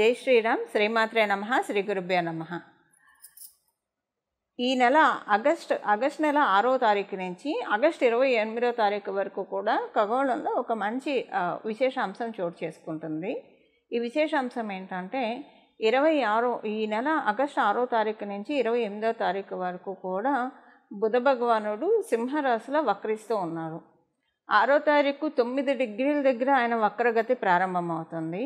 జై శ్రీరామ్. శ్రీమాత్రే నమః. శ్రీ గురుభ్యో నమః. ఈ నెల ఆగస్ట్ నెల 6వ తారీఖు నుంచి ఆగస్ట్ 28వ తారీఖు వరకు కూడా ఖగోళంలో ఒక మంచి విశేషాంశం చోటు చేసుకుంటుంది. ఈ విశేషాంశం ఏంటంటే ఈ నెల ఆగస్ట్ 6వ తారీఖు నుంచి 28వ తారీఖు వరకు కూడా బుధ భగవానుడు సింహరాశిలో వక్రిస్తూ ఉన్నారు. 6వ తారీఖు 9 డిగ్రీల దగ్గర ఆయన వక్రగతి ప్రారంభమవుతుంది.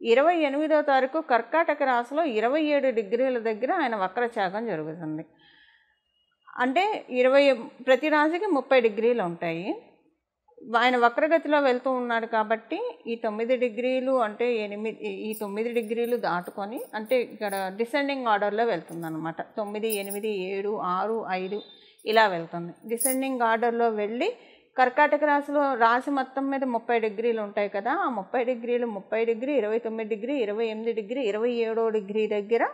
28వ తారీఖు కర్కాటక రాశిలో 27 డిగ్రీల దగ్గర ఆయన వక్రచాగం జరుగుతుంది. అంటే ప్రతి రాశికి 30 డిగ్రీలు ఉంటాయి. ఆయన వక్రగతిలో వెళ్తూ ఉన్నాడు కాబట్టి ఈ 9 డిగ్రీలు అంటే 9 డిగ్రీలు దాటుకొని అంటే ఇక్కడ డిసెండింగ్ ఆర్డర్లో వెళ్తుంది అనమాట. 9, 8, 7, 6, 5 ఇలా వెళ్తుంది. డిసెండింగ్ ఆర్డర్లో వెళ్ళి కర్కాటక రాశిలో రాశి మొత్తం మీద 30 డిగ్రీలు ఉంటాయి కదా. ఆ 30 డిగ్రీలు 30 డిగ్రీ, 29 డిగ్రీ, 28 డిగ్రీ, 27 డిగ్రీ దగ్గర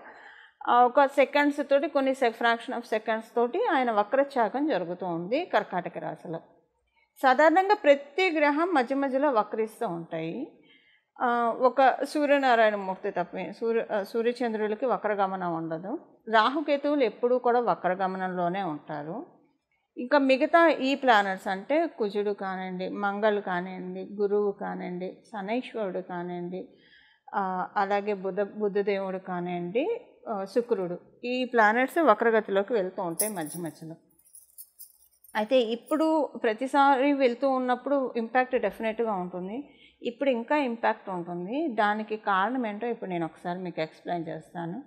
ఒక సెకండ్స్ తోటి కొన్ని ఫ్రాక్షన్ ఆఫ్ సెకండ్స్ తోటి ఆయన వక్రచాగం జరుగుతూ ఉంది కర్కాటక రాశిలో. సాధారణంగా ప్రతి గ్రహం మధ్య మధ్యలో వక్రిస్తూ ఉంటాయి. ఒక సూర్యనారాయణమూర్తి తప్ప సూర్యచంద్రులకి వక్రగమనం ఉండదు. రాహుకేతువులు ఎప్పుడూ కూడా వక్రగమనంలోనే ఉంటారు. ఇంకా మిగతా ఈ ప్లానెట్స్ అంటే కుజుడు కానివ్వండి, మంగళ్ కానివ్వండి, గురువు కానివ్వండి, శనైశ్వరుడు కానివ్వండి, అలాగే బుధదేవుడు కానివ్వండి, శుక్రుడు, ఈ ప్లానెట్స్ వక్రగతిలోకి వెళ్తూ ఉంటాయి మధ్య మధ్యలో. అయితే ఇప్పుడు ప్రతిసారి వెళ్తూ ఉన్నప్పుడు ఇంపాక్ట్ డెఫినెట్గా ఉంటుంది. ఇప్పుడు ఇంకా ఇంపాక్ట్ ఉంటుంది. దానికి కారణం ఏంటో ఇప్పుడు నేను ఒకసారి మీకు ఎక్స్ప్లెయిన్ చేస్తాను.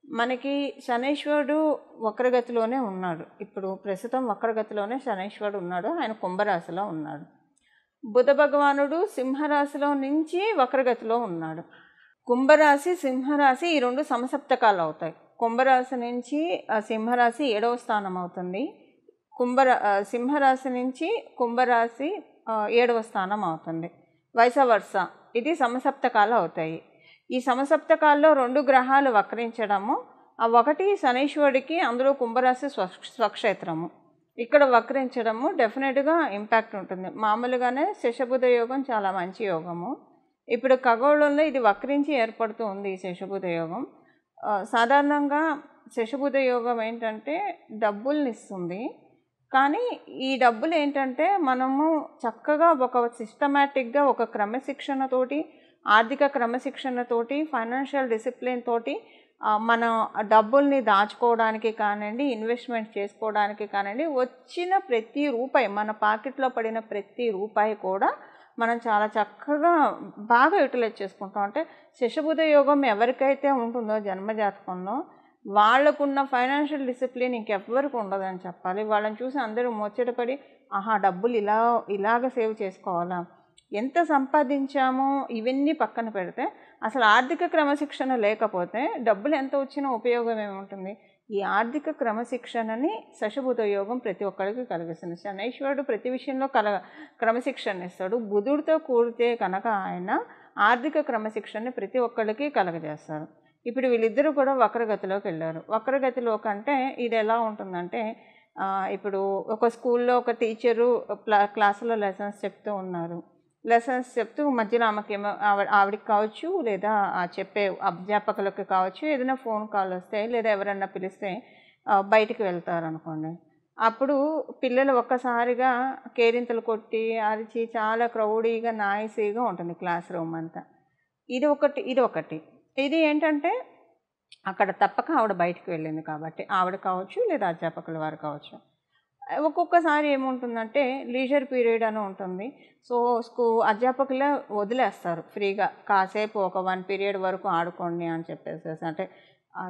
మనకి శనైశ్వరుడు వక్రగతిలోనే ఉన్నాడు. ఇప్పుడు ప్రస్తుతం వక్రగతిలోనే శనైశ్వరుడు ఉన్నాడు. ఆయన కుంభరాశిలో ఉన్నాడు. బుధ భగవానుడు సింహరాశిలో నుంచి వక్రగతిలో ఉన్నాడు. కుంభరాశి, సింహరాశి ఈ రెండు సమసప్తకాలు అవుతాయి. కుంభరాశి నుంచి సింహరాశి 7వ స్థానం అవుతుంది. సింహరాశి నుంచి కుంభరాశి 7వ స్థానం అవుతుంది. వైస వర్స ఇది సమసప్తకాలు అవుతాయి. ఈ సమసప్తకాల్లో 2 గ్రహాలు వక్రించడము, ఒకటి శనైశ్వరుడికి, అందులో కుంభరాశి స్వక్షేత్రము, ఇక్కడ వక్రించడము డెఫినెట్గా ఇంపాక్ట్ ఉంటుంది. మామూలుగానే శశబుధ యోగం చాలా మంచి యోగము. ఇప్పుడు ఖగోళంలో ఇది వక్రించి ఏర్పడుతూ ఉంది ఈ శశబుధ యోగం. సాధారణంగా శశబుధ యోగం ఏంటంటే డబ్బుల్ని ఇస్తుంది. కానీ ఈ డబ్బులు ఏంటంటే మనము చక్కగా ఒక సిస్టమేటిక్గా ఒక క్రమశిక్షణతోటి, ఆర్థిక క్రమశిక్షణతోటి, ఫైనాన్షియల్ డిసిప్లిన్ తోటి మన డబ్బుల్ని దాచుకోవడానికి కానివ్వండి, ఇన్వెస్ట్మెంట్ చేసుకోవడానికి కానివ్వండి, వచ్చిన ప్రతి రూపాయి, మన పాకెట్లో పడిన ప్రతి రూపాయి కూడా మనం చాలా చక్కగా బాగా యూటిలైజ్ చేసుకుంటాం. అంటే శశబుధ యోగం ఎవరికైతే ఉంటుందో జన్మజాతకంలో వాళ్ళకున్న ఫైనాన్షియల్ డిసిప్లిన్ ఇంకెవ్వరికి ఉండదని చెప్పాలి. వాళ్ళని చూసి అందరూ ముచ్చటపడి డబ్బులు ఇలాగ సేవ్ చేసుకోవాలా, ఎంత సంపాదించామో ఇవన్నీ పక్కన పెడితే అసలు ఆర్థిక క్రమశిక్షణ లేకపోతే డబ్బులు ఎంత వచ్చినా ఉపయోగం ఏముంటుంది? ఈ ఆర్థిక క్రమశిక్షణని శశబుధ యోగం ప్రతి ఒక్కరికి కలిగిస్తుంది. శనైశ్వరుడు ప్రతి విషయంలో క్రమశిక్షణ ఇస్తాడు. బుధుడితో కూడితే కనుక ఆయన ఆర్థిక క్రమశిక్షణని ప్రతి ఒక్కరికి కలగజేస్తారు. ఇప్పుడు వీళ్ళిద్దరూ కూడా వక్రగతిలోకి వెళ్ళారు. వక్రగతిలో కంటే ఇది ఎలా ఉంటుందంటే, ఇప్పుడు ఒక స్కూల్లో ఒక టీచరు క్లాసులో లెసన్స్ చెప్తూ ఉన్నారు. లెసన్స్ చెప్తూ మధ్యలో ఆమెకేమో ఆవిడకి కావచ్చు, లేదా చెప్పే అధ్యాపకులకు కావచ్చు, ఏదైనా ఫోన్ కాల్ వస్తే లేదా ఎవరన్నా పిలిస్తే బయటికి వెళ్తారు అనుకోండి. అప్పుడు పిల్లలు ఒక్కసారిగా కేరింతలు కొట్టి అరిచి చాలా క్రౌడీగా నాయిసీగా ఉంటుంది క్లాస్ రూమ్ అంతా. ఇది ఒకటి. ఇది ఏంటంటే అక్కడ తప్పక ఆవిడ బయటికి వెళ్ళింది కాబట్టి, ఆవిడ కావచ్చు లేదా అధ్యాపకుల వారు కావచ్చు. ఒక్కొక్కసారి ఏముంటుందంటే లీజర్ పీరియడ్ అని ఉంటుంది. సో అధ్యాపకులే వదిలేస్తారు ఫ్రీగా, కాసేపు ఒక 1 పీరియడ్ వరకు ఆడుకోండి అని చెప్పేసి. అంటే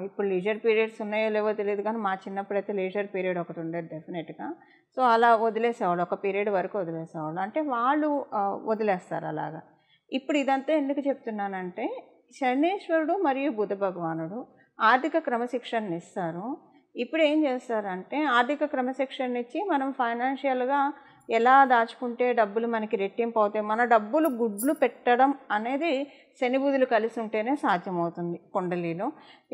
ఇప్పుడు లీజర్ పీరియడ్స్ ఉన్నాయో లేవో తెలియదు, కానీ మా చిన్నప్పుడైతే లీజర్ పీరియడ్ ఒకటి ఉండేది డెఫినెట్గా. సో అలా వదిలేసేవాళ్ళు, ఒక పీరియడ్ వరకు వదిలేసేవాళ్ళు. అంటే వాళ్ళు వదిలేస్తారు అలాగా. ఇప్పుడు ఇదంతా ఎందుకు చెప్తున్నానంటే, శనైశ్వరుడు మరియు బుధ భగవానుడు ఆర్థిక క్రమశిక్షణని ఇస్తారు. ఇప్పుడు ఏం చేస్తారంటే ఆర్థిక క్రమశిక్షణ ఇచ్చి మనం ఫైనాన్షియల్గా ఎలా దాచుకుంటే డబ్బులు మనకి రెట్టింపు అవుతాయి, మన డబ్బులు గుడ్లు పెట్టడం అనేది శని బుధులు కలిసి ఉంటేనే సాధ్యమవుతుంది కుండలిలో.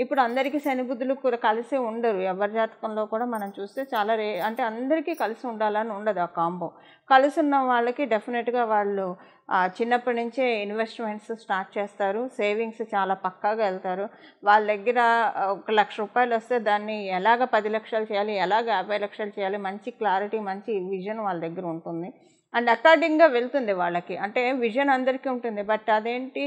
ఇప్పుడు అందరికీ శని బుధులు కలిసి ఉండరు. ఎవరి జాతకంలో కూడా మనం చూస్తే చాలా అంటే అందరికీ కలిసి ఉండాలని ఉండదు ఆ కాంబో. కలిసి ఉన్న వాళ్ళకి డెఫినెట్గా వాళ్ళు చిన్నప్పటి నుంచే ఇన్వెస్ట్మెంట్స్ స్టార్ట్ చేస్తారు, సేవింగ్స్ చాలా పక్కాగా వెళ్తారు. వాళ్ళ దగ్గర ₹1,00,000 వస్తే దాన్ని ఎలాగ 10 లక్షలు చేయాలి, ఎలాగ 50 లక్షలు చేయాలి, మంచి క్లారిటీ, మంచి విజన్ వాళ్ళ దగ్గర ఉంటుంది. అండ్ అకార్డింగ్గా వెళ్తుంది వాళ్ళకి. అంటే విజన్ అందరికీ ఉంటుంది, బట్ అదేంటి,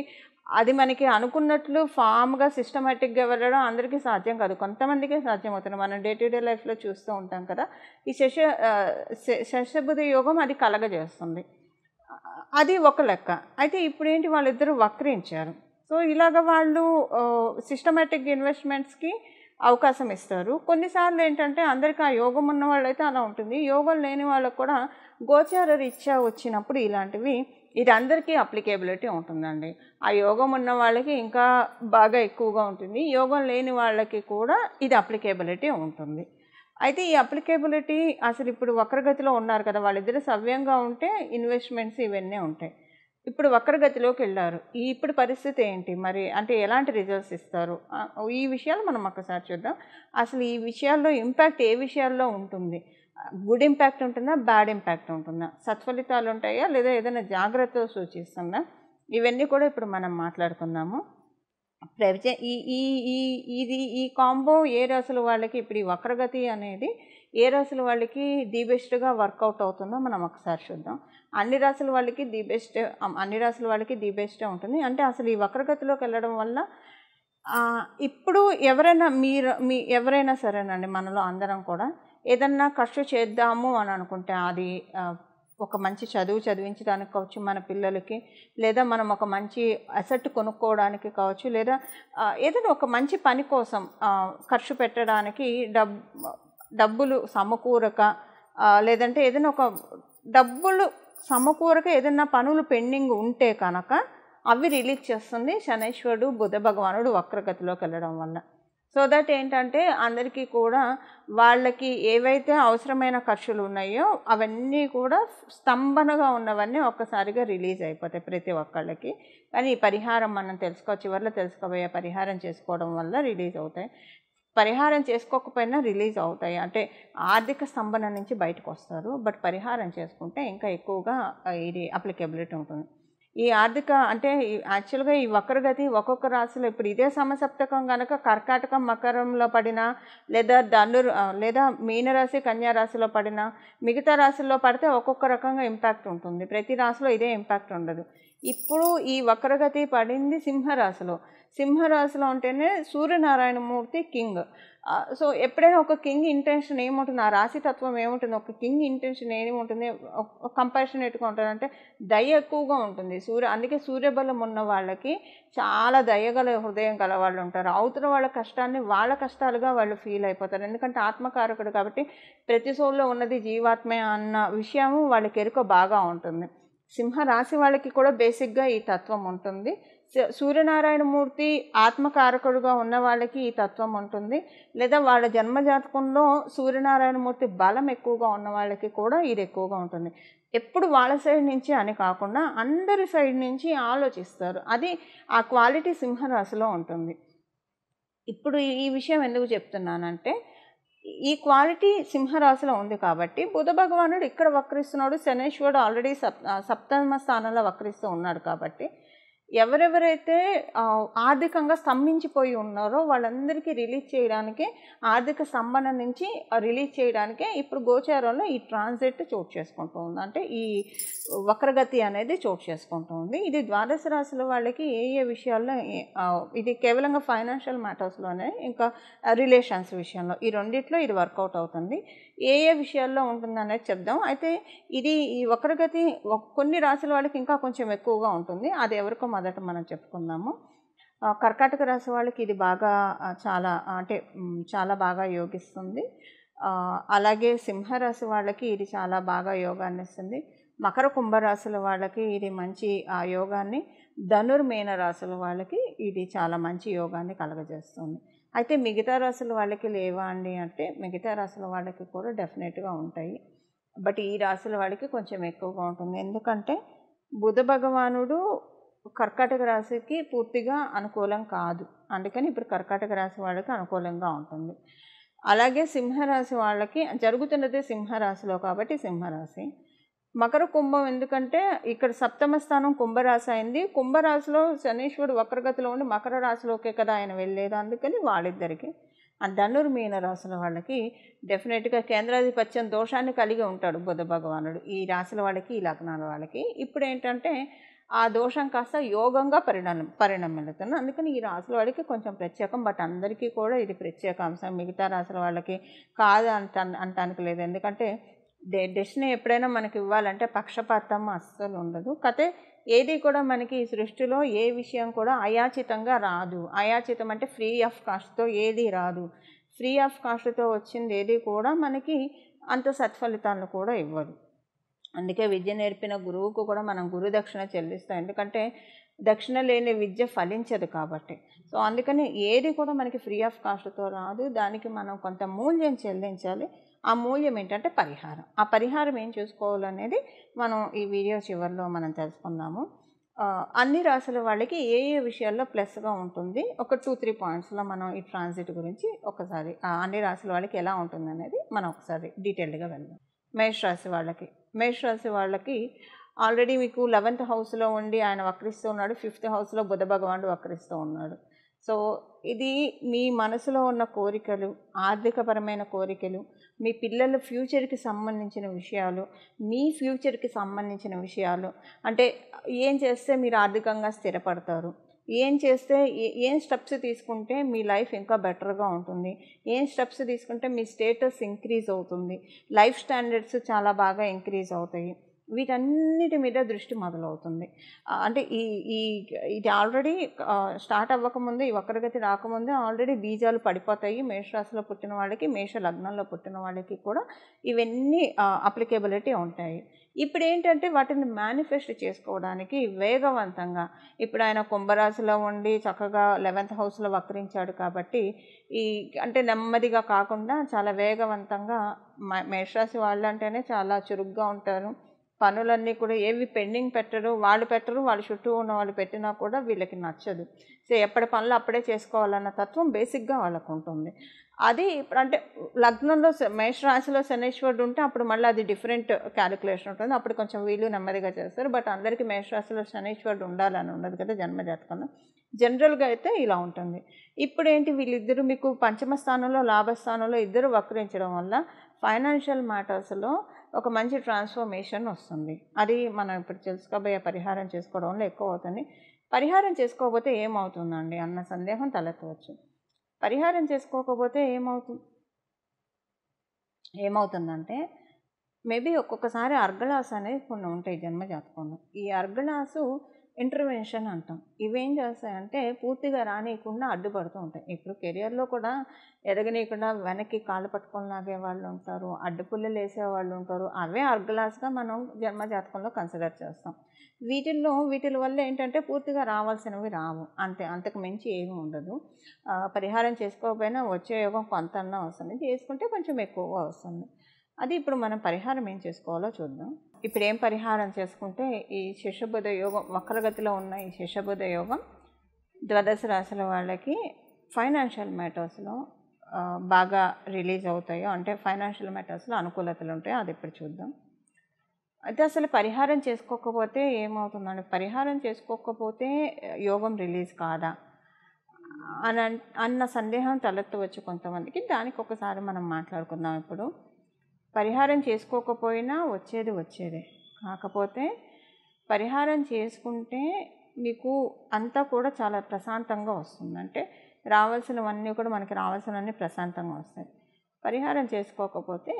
అది మనకి అనుకున్నట్లు ఫామ్గా సిస్టమేటిక్గా వెళ్ళడం అందరికీ సాధ్యం కాదు, కొంతమందికే సాధ్యం అవుతుంది. మనం డే టు డే లైఫ్లో చూస్తూ ఉంటాం కదా. ఈ శశబుధ యోగం అది కలగజేస్తుంది. అది ఒక లెక్క. అయితే ఇప్పుడేంటి, వాళ్ళిద్దరూ వక్రించారు. సో ఇలాగ వాళ్ళు సిస్టమేటిక్ ఇన్వెస్ట్మెంట్స్కి అవకాశం ఇస్తారు. కొన్నిసార్లు ఏంటంటే అందరికీ ఆ యోగం ఉన్న వాళ్ళైతే అలా ఉంటుంది, యోగం లేని వాళ్ళకు కూడా గోచార రీత్యా వచ్చినప్పుడు ఇలాంటివి ఇది అందరికీ అప్లికేబిలిటీ ఉంటుందండి. ఆ యోగం ఉన్న వాళ్ళకి ఇంకా బాగా ఎక్కువగా ఉంటుంది, యోగం లేని వాళ్ళకి కూడా ఇది అప్లికేబిలిటీ ఉంటుంది. అయితే ఈ అప్లికేబిలిటీ అసలు ఇప్పుడు వక్రగతిలో ఉన్నారు కదా, వాళ్ళిద్దరు సవ్యంగా ఉంటే ఇన్వెస్ట్మెంట్స్ ఇవన్నీ ఉంటాయి. ఇప్పుడు వక్రగతిలోకి వెళ్ళారు, ఇప్పుడు పరిస్థితి ఏంటి మరి, అంటే ఎలాంటి రిజల్ట్స్ ఇస్తారు, ఈ విషయాలు మనం ఒక్కసారి చూద్దాం. అసలు ఈ విషయాల్లో ఇంపాక్ట్ ఏ విషయాల్లో ఉంటుంది, గుడ్ ఇంపాక్ట్ ఉంటుందా, బ్యాడ్ ఇంపాక్ట్ ఉంటుందా, సత్ఫలితాలు ఉంటాయా, లేదా ఏదైనా జాగ్రత్తలు సూచిస్తుందా, ఇవన్నీ కూడా ఇప్పుడు మనం మాట్లాడుకుందాము. ఈ ఈ ఈ ఇది ఈ కాంబో ఏ రాశుల వాళ్ళకి, ఇప్పుడు ఈ వక్రగతి అనేది ఏ రాశుల వాళ్ళకి ది బెస్ట్గా వర్కౌట్ అవుతుందో మనం ఒకసారి చూద్దాం. అన్ని రాశుల వాళ్ళకి ది బెస్టే ఉంటుంది. అంటే అసలు ఈ వక్రగతిలోకి వెళ్ళడం వల్ల ఇప్పుడు ఎవరైనా సరేనండి, మనలో అందరం కూడా ఏదన్నా ఖర్చు చేద్దాము అని అనుకుంటే, అది ఒక మంచి చదివించడానికి కావచ్చు మన పిల్లలకి, లేదా మనం ఒక మంచి అసెట్ కొనుక్కోవడానికి కావచ్చు, లేదా ఏదైనా ఒక మంచి పని కోసం ఖర్చు పెట్టడానికి డబ్బులు సమకూరక, లేదంటే ఏదైనా ఒక డబ్బులు సమకూరక ఏదైనా పనులు పెండింగ్ ఉంటే కనుక అవి రిలీజ్ చేస్తుంది శనైశ్వరుడు బుధ భగవానుడు వక్రగతిలోకి వెళ్ళడం వల్ల. సో దట్ ఏంటంటే అందరికీ కూడా వాళ్ళకి ఏవైతే అవసరమైన ఖర్చులు ఉన్నాయో అవన్నీ కూడా స్తంభనగా ఉన్నవన్నీ ఒక్కసారిగా రిలీజ్ అయిపోతాయి ప్రతి ఒక్కళ్ళకి. కానీ ఈ పరిహారం మనం చివరిలో తెలుసుకోబోయే పరిహారం చేసుకోవడం వల్ల రిలీజ్ అవుతాయి. పరిహారం చేసుకోకపోయినా రిలీజ్ అవుతాయి, అంటే ఆర్థిక స్తంభన నుంచి బయటకు వస్తారు. బట్ పరిహారం చేసుకుంటే ఇంకా ఎక్కువగా ఇది అప్లికేబిలిటీ ఉంటుంది. ఈ ఆర్థిక అంటే యాక్చువల్గా ఈ వక్రగతి ఒక్కొక్క రాశిలో, ఇప్పుడు ఇదే సమసప్తకం కనుక కర్కాటకం మకరంలో పడినా, లేదా మీనరాశి కన్యారాశిలో పడినా, మిగతా రాశుల్లో పడితే ఒక్కొక్క రకంగా ఇంపాక్ట్ ఉంటుంది. ప్రతి రాశిలో ఇదే ఇంపాక్ట్ ఉండదు. ఇప్పుడు ఈ వక్రగతి పడింది సింహరాశిలో ఉంటేనే సూర్యనారాయణమూర్తి కింగ్. సో ఎప్పుడైనా ఒక కింగ్ ఇంటెన్షన్ ఏముంటుంది, ఆ రాశితత్వం ఏముంటుంది, ఒక కింగ్ ఇంటెన్షన్ ఏముంటుంది, కంపాషనేట్గా ఉంటుందంటే దయ ఎక్కువగా ఉంటుంది. అందుకే సూర్యబలం ఉన్న వాళ్ళకి చాలా దయగల హృదయం గల వాళ్ళు ఉంటారు. అవతల వాళ్ళ కష్టాన్ని వాళ్ళ కష్టాలుగా వాళ్ళు ఫీల్ అయిపోతారు. ఎందుకంటే ఆత్మకారకుడు కాబట్టి ప్రతి సోల్లో ఉన్నది జీవాత్మే అన్న విషయము వాళ్ళకి ఎరుక బాగా ఉంటుంది. సింహరాశి వాళ్ళకి కూడా బేసిక్గా ఈ తత్వం ఉంటుంది. సూర్యనారాయణమూర్తి ఆత్మకారకుడుగా ఉన్న వాళ్ళకి ఈ తత్వం ఉంటుంది, లేదా వాళ్ళ జన్మజాతకంలో సూర్యనారాయణమూర్తి బలం ఎక్కువగా ఉన్న వాళ్ళకి కూడా ఇది ఎక్కువగా ఉంటుంది. ఎప్పుడు వాళ్ళ సైడ్ నుంచి అని కాకుండా అందరి సైడ్ నుంచి ఆలోచిస్తారు. అది ఆ క్వాలిటీ సింహరాశిలో ఉంటుంది. ఇప్పుడు ఈ విషయం ఎందుకు చెప్తున్నానంటే, ఈ క్వాలిటీ సింహరాశిలో ఉంది కాబట్టి బుధ భగవానుడు ఇక్కడ వక్రిస్తున్నాడు, శనైశ్వరుడు ఆల్రెడీ సప్తమ స్థానంలో వక్రిస్తూ ఉన్నాడు కాబట్టి ఎవరెవరైతే ఆర్థికంగా స్తంభించిపోయి ఉన్నారో వాళ్ళందరికీ రిలీజ్ చేయడానికే, ఆర్థిక స్తంభన నుంచి రిలీజ్ చేయడానికే ఇప్పుడు గోచారంలో ఈ ట్రాన్సిట్ చోటు చేసుకుంటూ ఉంది, అంటే ఈ వక్రగతి అనేది చోటు చేసుకుంటూ ఉంది. ఇది ద్వాదశ రాశుల వాళ్ళకి ఏ విషయాల్లో, ఇది కేవలంగా ఫైనాన్షియల్ మ్యాటర్స్లోనే, ఇంకా రిలేషన్స్ విషయంలో, ఈ రెండిట్లో ఇది వర్కౌట్ అవుతుంది. ఏ విషయాల్లో ఉంటుంది అనేది చెప్దాం. అయితే ఈ వక్రగతి కొన్ని రాశుల వాళ్ళకి ఇంకా కొంచెం ఎక్కువగా ఉంటుంది. అది ఎవరికో మొదట మనం చెప్పుకుందాము. కర్కాటక రాశి వాళ్ళకి ఇది బాగా చాలా బాగా యోగిస్తుంది. అలాగే సింహరాశి వాళ్ళకి ఇది చాలా బాగా యోగాన్ని ఇస్తుంది. మకర కుంభరాశుల వాళ్ళకి ఇది మంచి యోగాన్ని, ధనుర్మీన రాశుల వాళ్ళకి ఇది చాలా మంచి యోగాన్ని కలగజేస్తుంది. అయితే మిగతా రాశుల వాళ్ళకి లేవా అండి అంటే, మిగతా రాశుల వాళ్ళకి కూడా డెఫినెట్గా ఉంటాయి. బట్ ఈ రాశుల వాళ్ళకి కొంచెం ఎక్కువగా ఉంటుంది. ఎందుకంటే బుధ భగవానుడు కర్కాటక రాశికి పూర్తిగా అనుకూలం కాదు, అందుకని ఇప్పుడు కర్కాటక రాశి వాళ్ళకి అనుకూలంగా ఉంటుంది. అలాగే సింహరాశి వాళ్ళకి జరుగుతున్నదే సింహరాశిలో కాబట్టి సింహరాశి. మకర కుంభం ఎందుకంటే ఇక్కడ సప్తమ స్థానం కుంభరాశి అయింది. కుంభరాశిలో శనీశ్వరుడు వక్రగతిలో ఉండి మకర రాశిలోకే కదా ఆయన వెళ్ళేది. అందుకని వాళ్ళిద్దరికి ధనుర్మీన రాశుల వాళ్ళకి డెఫినెట్గా కేంద్రాధిపత్యం దోషాన్ని కలిగి ఉంటాడు బుధ భగవానుడు. ఈ రాశుల వాళ్ళకి, ఈ లగ్నాల వాళ్ళకి ఇప్పుడు ఏంటంటే ఆ దోషం కాస్త యోగంగా పరిణమిల్లుతుంది. అందుకని ఈ రాశుల వాళ్ళకి కొంచెం ప్రత్యేకం. బట్ అందరికీ కూడా ఇది ప్రత్యేక అంశం. మిగతా రాశుల వాళ్ళకి కాదు అంటానికి లేదు. ఎందుకంటే డెస్టినీ ఎప్పుడైనా మనకి ఇవ్వాలంటే పక్షపాతం అస్సలు ఉండదు. కతే ఏది కూడా మనకి ఈ సృష్టిలో ఏ విషయం కూడా అయాచితంగా రాదు. అయాచితం అంటే ఫ్రీ ఆఫ్ కాస్ట్తో ఏది రాదు. ఫ్రీ ఆఫ్ కాస్ట్తో వచ్చింది ఏది కూడా మనకి అంత సత్ఫలితాలను కూడా ఇవ్వదు. అందుకే విద్య నేర్పిన గురువుకు కూడా మనం గురుదక్షిణ చెల్లిస్తాం. ఎందుకంటే దక్షిణ లేని విద్య ఫలించదు కాబట్టి. సో అందుకని ఏది కూడా మనకి ఫ్రీ ఆఫ్ కాస్ట్తో రాదు. దానికి మనం కొంత మూల్యం చెల్లించాలి. ఆ మూల్యం ఏంటంటే పరిహారం. ఆ పరిహారం ఏం చూసుకోవాలనేది మనం ఈ వీడియో చివరిలో మనం తెలుసుకుందాము. అన్ని రాశుల వాళ్ళకి ఏ ఏ విషయాల్లో ప్లస్గా ఉంటుంది ఒక 2-3 పాయింట్స్లో మనం ఈ ట్రాన్సిట్ గురించి ఒకసారి అన్ని రాశుల వాళ్ళకి ఎలా ఉంటుంది అనేది మనం ఒకసారి డీటెయిల్డ్గా వెళ్దాం. మేషరాశి వాళ్ళకి ఆల్రెడీ మీకు 11th హౌస్లో ఉండి ఆయన వక్రిస్తూ ఉన్నాడు. 5th హౌస్లో బుధ భగవానుడు వక్రిస్తూ ఉన్నాడు. సో ఇది మీ మనసులో ఉన్న కోరికలు, ఆర్థికపరమైన కోరికలు, మీ పిల్లల ఫ్యూచర్కి సంబంధించిన విషయాలు, మీ ఫ్యూచర్కి సంబంధించిన విషయాలు, అంటే ఏం చేస్తే మీరు ఆర్థికంగా స్థిరపడతారు, ఏం చేస్తే ఏం స్టెప్స్ తీసుకుంటే మీ లైఫ్ ఇంకా బెటర్గా ఉంటుంది, ఏం స్టెప్స్ తీసుకుంటే మీ స్టేటస్ ఇంక్రీజ్ అవుతుంది, లైఫ్ స్టాండర్డ్స్ చాలా బాగా ఇంక్రీజ్ అవుతాయి, వీటన్నిటి మీద దృష్టి మొదలవుతుంది. అంటే ఇది ఆల్రెడీ స్టార్ట్ అవ్వకముందు, ఈ వక్రగతి రాకముందే ఆల్రెడీ బీజాలు పడిపోతాయి. మేషరాశిలో పుట్టిన వాళ్ళకి, మేష లగ్నంలో పుట్టిన వాళ్ళకి కూడా ఇవన్నీ అప్లికేబిలిటీ ఉంటాయి. ఇప్పుడు ఏంటంటే వాటిని మేనిఫెస్ట్ చేసుకోవడానికి వేగవంతంగా, ఇప్పుడు ఆయన కుంభరాశిలో ఉండి చక్కగా 11th హౌస్లో వక్రించాడు కాబట్టి అంటే నెమ్మదిగా కాకుండా చాలా వేగవంతంగా, మేషరాశి వాళ్ళు అంటేనే చాలా చురుగ్గా ఉంటారు. పనులన్నీ కూడా ఏవి పెండింగ్ పెట్టరు, వాళ్ళ చుట్టూ ఉన్న వాళ్ళు పెట్టినా కూడా వీళ్ళకి నచ్చదు. సో ఎప్పటి పనులు అప్పుడే చేసుకోవాలన్న తత్వం బేసిక్గా వాళ్ళకు ఉంటుంది. అది ఇప్పుడు అంటే లగ్నంలో మేషరాశిలో శనీశ్వరుడు ఉంటే అప్పుడు మళ్ళీ అది డిఫరెంట్ క్యాలిక్యులేషన్ ఉంటుంది. అప్పుడు కొంచెం వీళ్ళు నెమ్మదిగా చేస్తారు. బట్ అందరికీ మేషరాశిలో శనీశ్వరుడు ఉండాలని ఉండదు కదా జన్మజాతకంలో. జనరల్గా అయితే ఇలా ఉంటుంది. ఇప్పుడు ఏంటి, వీళ్ళిద్దరూ మీకు పంచమ స్థానంలో, లాభస్థానంలో ఇద్దరు వక్రించడం వల్ల ఫైనాన్షియల్ మ్యాటర్స్లో ఒక మంచి ట్రాన్స్ఫర్మేషన్ వస్తుంది. అది మనం ఇప్పుడు తెలుసుకోబోయే పరిహారం చేసుకోవడం వల్ల ఎక్కువ అవుతుంది. పరిహారం చేసుకోకపోతే ఏమవుతుందండి అన్న సందేహం తలెత్తవచ్చు. పరిహారం చేసుకోకపోతే ఏమవుతుందంటే మేబీ ఒక్కొక్కసారి అర్గళాస్ అనేది కొన్ని ఉంటాయి జన్మజాతకంలో. ఈ అర్గళాసు ఇంటర్వెన్షన్ అంటాం. ఇవేం చేస్తాయంటే పూర్తిగా రానియకుండా అడ్డుపడుతూ ఉంటాయి. ఇప్పుడు కెరియర్లో కూడా ఎదగనీయకుండా వెనక్కి కాళ్ళు పట్టుకొని లాగే వాళ్ళు ఉంటారు, అడ్డుపుల్లలు వేసే వాళ్ళు ఉంటారు. అవే అర్గలాస్గా మనం జన్మజాతకంలో కన్సిడర్ చేస్తాం. వీటి వల్ల ఏంటంటే పూర్తిగా రావాల్సినవి రావు, అంతకు మించి ఏమీ ఉండదు. పరిహారం చేసుకోకపోయినా వచ్చే యోగం కొంతన్నా వస్తుంది, చేసుకుంటే కొంచెం ఎక్కువగా వస్తుంది. అది ఇప్పుడు మనం పరిహారం ఏం చేసుకోవాలో చూద్దాం. ఇప్పుడు ఏం పరిహారం చేసుకుంటే ఈ శిషబుధ యోగం, వక్రగతిలో ఉన్న ఈ శిషబుధ యోగం ద్వాదశ రాశుల వాళ్ళకి ఫైనాన్షియల్ మ్యాటర్స్లో బాగా రిలీజ్ అవుతాయో, అంటే ఫైనాన్షియల్ మ్యాటర్స్లో అనుకూలతలు ఉంటాయో అది ఇప్పుడు చూద్దాం. అయితే అసలు పరిహారం చేసుకోకపోతే ఏమవుతుందండి, పరిహారం చేసుకోకపోతే యోగం రిలీజ్ కాదా అన్న సందేహం తలెత్తవచ్చు కొంతమందికి. దానికి ఒకసారి మనం మాట్లాడుకుందాం. ఇప్పుడు పరిహారం చేసుకోకపోయినా వచ్చేదే, కాకపోతే పరిహారం చేసుకుంటే మీకు అంతా కూడా చాలా ప్రశాంతంగా వస్తుంది. అంటే రావాల్సినవన్నీ కూడా మనకి రావాల్సినవన్నీ ప్రశాంతంగా వస్తాయి. పరిహారం చేసుకోకపోతే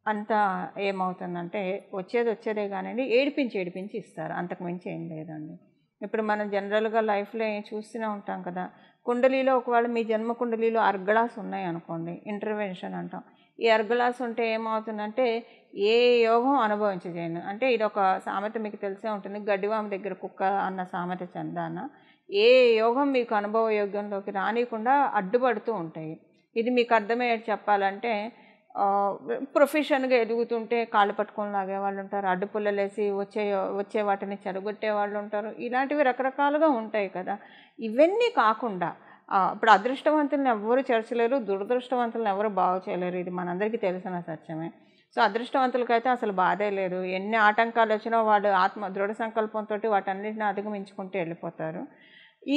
అంతా ఏమవుతుందంటే వచ్చేదే కానివ్వండి, ఏడిపించి ఇస్తారు, అంతకుమించి ఏం లేదండి. ఇప్పుడు మనం జనరల్గా లైఫ్లో చూస్తూనే ఉంటాం కదా, కుండలీలో ఒకవేళ మీ జన్మ కుండలీలో అర్గళాస్ ఉన్నాయి అనుకోండి, ఇంటర్వెన్షన్ అంటాం. ఈ అర్గళాస్ ఉంటే ఏమవుతుందంటే ఏ యోగం అనుభవించజేయను. అంటే ఇది ఒక సామెత మీకు తెలిసే ఉంటుంది, గడ్డివామ దగ్గర కుక్క అన్న సామెత చందాన. ఏ యోగం మీకు అనుభవ యోగంలోకి రానియకుండా అడ్డుపడుతూ ఉంటాయి. ఇది మీకు అర్థమయ్యేది చెప్పాలంటే ప్రొఫెషన్గా ఎదుగుతుంటే కాళ్ళు పట్టుకొని లాగే వాళ్ళు ఉంటారు, అడ్డుపుల్లలేసి వచ్చే వాటిని చెడగొట్టే వాళ్ళు ఉంటారు. ఇలాంటివి రకరకాలుగా ఉంటాయి కదా. ఇవన్నీ కాకుండా ఇప్పుడు అదృష్టవంతులను ఎవరు చేర్చలేరు, దురదృష్టవంతులను ఎవరు బాగు చేయలేరు, ఇది మనందరికీ తెలిసిన సత్యమే. సో అదృష్టవంతులకైతే అసలు బాధే లేదు. ఎన్ని ఆటంకాలు వచ్చినా వాళ్ళు దృఢ సంకల్పంతో వాటన్నిటిని అధిగమించుకుంటూ వెళ్ళిపోతారు.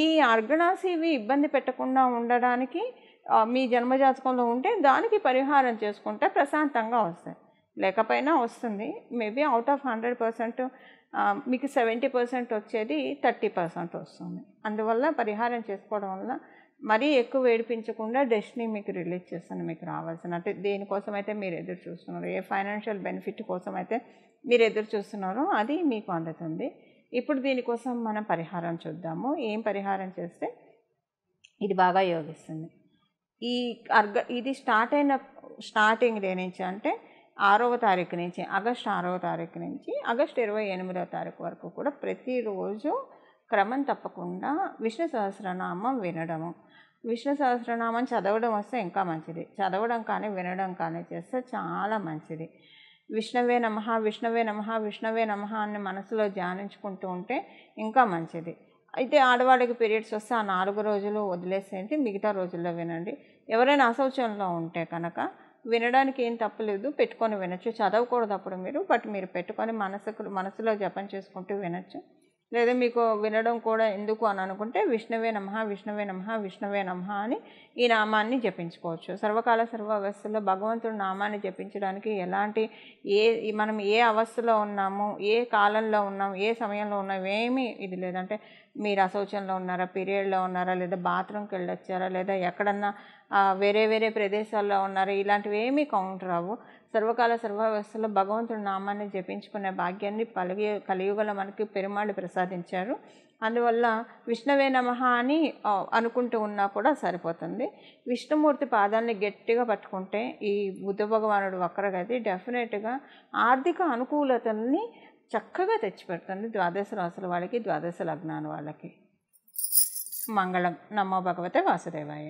ఈ అర్గణాస్ ఇవి ఇబ్బంది పెట్టకుండా ఉండడానికి మీ జన్మజాతకంలో ఉంటే దానికి పరిహారం చేసుకుంటే ప్రశాంతంగా వస్తాయి. లేకపోయినా వస్తుంది. మేబీ అవుట్ ఆఫ్ 100% మీకు 70% వచ్చేది 30% వస్తుంది. అందువల్ల పరిహారం చేసుకోవడం వల్ల మరీ ఎక్కువ ఏడిపించకుండా డెస్టినీ మీకు రిలీజ్ చేస్తుంది. మీకు రావాల్సిన అంటే దేనికోసమైతే మీరు ఎదురు చూస్తున్నారో, ఏ ఫైనాన్షియల్ బెనిఫిట్ కోసం అయితే మీరు ఎదురు చూస్తున్నారో అది మీకు అందుతుంది. ఇప్పుడు దీనికోసం మనం పరిహారం చూద్దాము. ఏం పరిహారం చేస్తే ఇది బాగా యోగిస్తుంది. ఇది స్టార్టింగ్ డే నుంచి అంటే 6వ తారీఖు నుంచి ఆగస్టు 6వ తారీఖు నుంచి ఆగస్టు 28వ తారీఖు వరకు కూడా ప్రతిరోజు క్రమం తప్పకుండా విష్ణు సహస్రనామం వినడము. విష్ణు సహస్రనామం చదవడం వస్తే ఇంకా మంచిది. చదవడం కానీ వినడం కానీ చేస్తే చాలా మంచిది. విష్ణవే నమః విష్ణవే నమః విష్ణవే నమః అని మనసులో ధ్యానించుకుంటూ ఉంటే ఇంకా మంచిది. అయితే ఆడవాళ్ళకి పీరియడ్స్ వస్తే ఆ 4 రోజులు వదిలేసేయండి, మిగతా రోజుల్లో వినండి. ఎవరైనా అశౌచంలో ఉంటే కనుక వినడానికి ఏం తప్పులేదు, పెట్టుకొని వినొచ్చు. చదవకూడదు అప్పుడు మీరు పెట్టుకొని మనసులో జపం చేసుకుంటూ వినొచ్చు. లేదా మీకు వినడం కూడా ఎందుకు అని అనుకుంటే విష్ణవే నమః విష్ణవే నమః విష్ణవే నమః అని ఈ నామాన్ని జపించుకోవచ్చు. సర్వకాల సర్వావస్థల్లో భగవంతుడి నామాన్ని జపించడానికి మనం ఏ అవస్థలో ఉన్నాము, ఏ కాలంలో ఉన్నాం, ఏ సమయంలో ఉన్నాం ఏమీ ఇది లేదంటే మీరు అశౌచంలో ఉన్నారా, పీరియడ్లో ఉన్నారా, లేదా బాత్రూమ్కి వెళ్ళొచ్చారా, లేదా ఎక్కడన్నా వేరే వేరే ప్రదేశాల్లో ఉన్నారా, ఇలాంటివి ఏమీ కౌంట్ రావు. సర్వకాల సర్వావస్థలో భగవంతుడి నామాన్ని జపించుకునే భాగ్యాన్ని కలియుగంలో మనకి పెరుమాళ్ళు ప్రసాదించారు. అందువల్ల విష్ణవే నమః అని అనుకుంటూ ఉన్నా కూడా సరిపోతుంది. విష్ణుమూర్తి పాదాలని గట్టిగా పట్టుకుంటే ఈ బుద్ధ భగవానుడు వక్రగతి డెఫినెట్గా ఆర్థిక అనుకూలతల్ని చక్కగా తెచ్చిపెడుతుంది. ద్వాదశ రాశుల వాళ్ళకి, ద్వాదశ లగ్నాల వాళ్ళకి. మంగళం. నమో భగవతే వాసుదేవాయ.